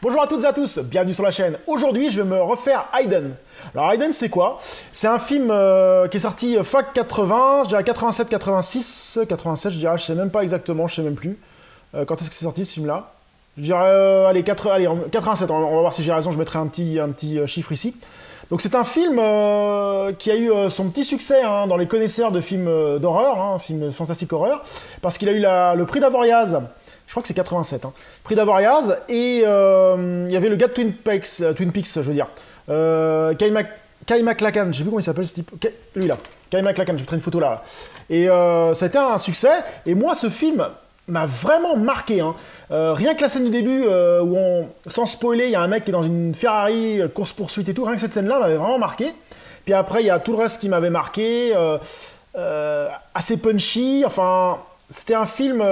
Bonjour à toutes et à tous, bienvenue sur la chaîne. Aujourd'hui, je vais me refaire Hayden. Alors Hayden, c'est quoi? C'est un film qui est sorti fin 80, je dirais 87, 86, 87, je dirais, je sais même pas exactement, je sais même plus. Quand est-ce que c'est sorti ce film-là? Je dirais, allez, 87, on va voir si j'ai raison, je mettrai un petit chiffre ici. Donc c'est un film qui a eu son petit succès dans les connaisseurs de films d'horreur, films fantastiques horreur, parce qu'il a eu le prix d'Avoriaz. Je crois que c'est 87. Prix d'Avoriaz, et il y avait le gars de Twin Peaks, je veux dire. Kyle MacLachlan, je sais plus comment il s'appelle ce type. Lui là, Kyle MacLachlan, je vais mettre une photo là. Et ça a été un succès, et moi ce film m'a vraiment marqué. Rien que la scène du début, sans spoiler, il y a un mec qui est dans une Ferrari, course-poursuite et tout, rien que cette scène-là m'avait vraiment marqué. Puis après, il y a tout le reste qui m'avait marqué, assez punchy, enfin... C'était un film,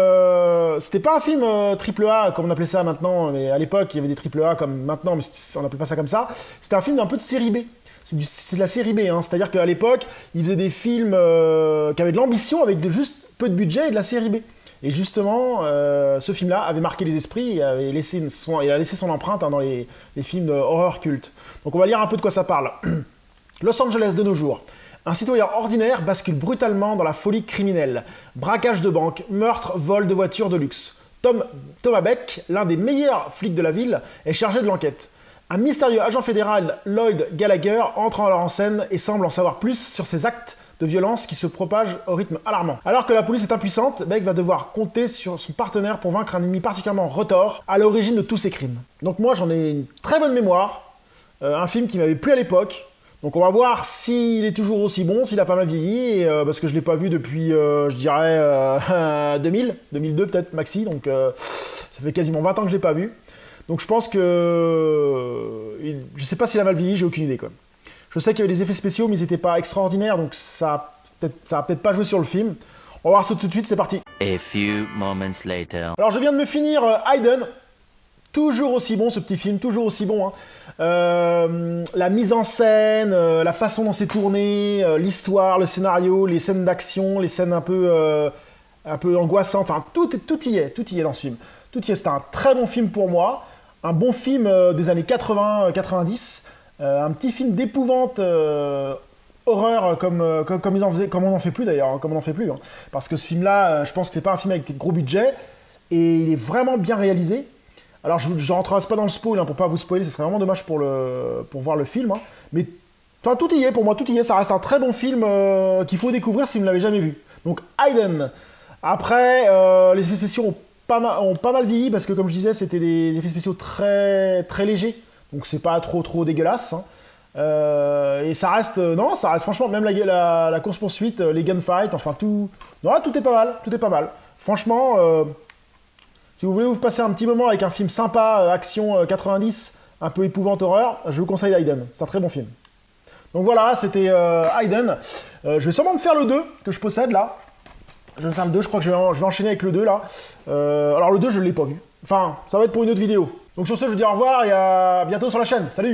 c'était pas un film triple A comme on appelait ça maintenant, mais à l'époque il y avait des triple A comme maintenant, mais on n'appelait pas ça comme ça. C'était un film d'un peu de série B. C'est de la série B, c'est-à-dire qu'à l'époque, il faisait des films qui avaient de l'ambition avec juste peu de budget et de la série B. Et justement, ce film-là avait marqué les esprits et avait laissé il a laissé son empreinte dans les films d'horreur culte. Donc on va lire un peu de quoi ça parle. Los Angeles de nos jours. Un citoyen ordinaire bascule brutalement dans la folie criminelle. Braquage de banque, meurtre, vol de voitures de luxe. Thomas Beck, l'un des meilleurs flics de la ville, est chargé de l'enquête. Un mystérieux agent fédéral, Lloyd Gallagher, entre alors en scène et semble en savoir plus sur ces actes de violence qui se propagent au rythme alarmant. Alors que la police est impuissante, Beck va devoir compter sur son partenaire pour vaincre un ennemi particulièrement retors à l'origine de tous ces crimes. Donc moi j'en ai une très bonne mémoire, un film qui m'avait plu à l'époque. Donc on va voir s'il est toujours aussi bon, s'il a pas mal vieilli, parce que je ne l'ai pas vu depuis, je dirais, 2000, 2002 peut-être maxi, donc ça fait quasiment 20 ans que je ne l'ai pas vu. Donc je pense que... je ne sais pas s'il a mal vieilli, j'ai aucune idée quoi. Je sais qu'il y avait des effets spéciaux, mais ils n'étaient pas extraordinaires, donc ça a peut-être pas joué sur le film. On va voir ça tout de suite, c'est parti. A few moments later. Alors je viens de me finir Hayden. Toujours aussi bon ce petit film, toujours aussi bon. La mise en scène, la façon dont c'est tourné, l'histoire, le scénario, les scènes d'action, les scènes un peu angoissantes, enfin tout y est dans ce film. Tout y est, c'est un très bon film pour moi, un bon film des années 80-90, un petit film d'épouvante horreur comme ils en faisaient, comme on n'en fait plus d'ailleurs, comme on n'en fait plus. Parce que ce film-là, je pense que c'est pas un film avec gros budget, et il est vraiment bien réalisé. Alors, je ne rentrerai pas dans le spoil pour pas vous spoiler, ce serait vraiment dommage pour voir le film. Mais enfin, tout y est, pour moi, tout y est. Ça reste un très bon film qu'il faut découvrir si vous ne l'avez jamais vu. Donc, Hayden. Après, les effets spéciaux ont pas mal vieilli parce que, comme je disais, c'était des effets spéciaux très, très légers. Donc, c'est pas trop dégueulasse. Et ça reste, ça reste franchement, même la course-poursuite, les gunfights, enfin tout. Non, tout est pas mal. Franchement. Si vous voulez vous passer un petit moment avec un film sympa, action 90, un peu épouvante horreur, je vous conseille Hayden. C'est un très bon film. Donc voilà, c'était Hayden. Je vais sûrement me faire le 2 que je possède là. Je vais faire le 2, je crois que je vais enchaîner avec le 2 là. Alors le 2, je ne l'ai pas vu. Enfin, ça va être pour une autre vidéo. Donc sur ce, je vous dis au revoir et à bientôt sur la chaîne. Salut!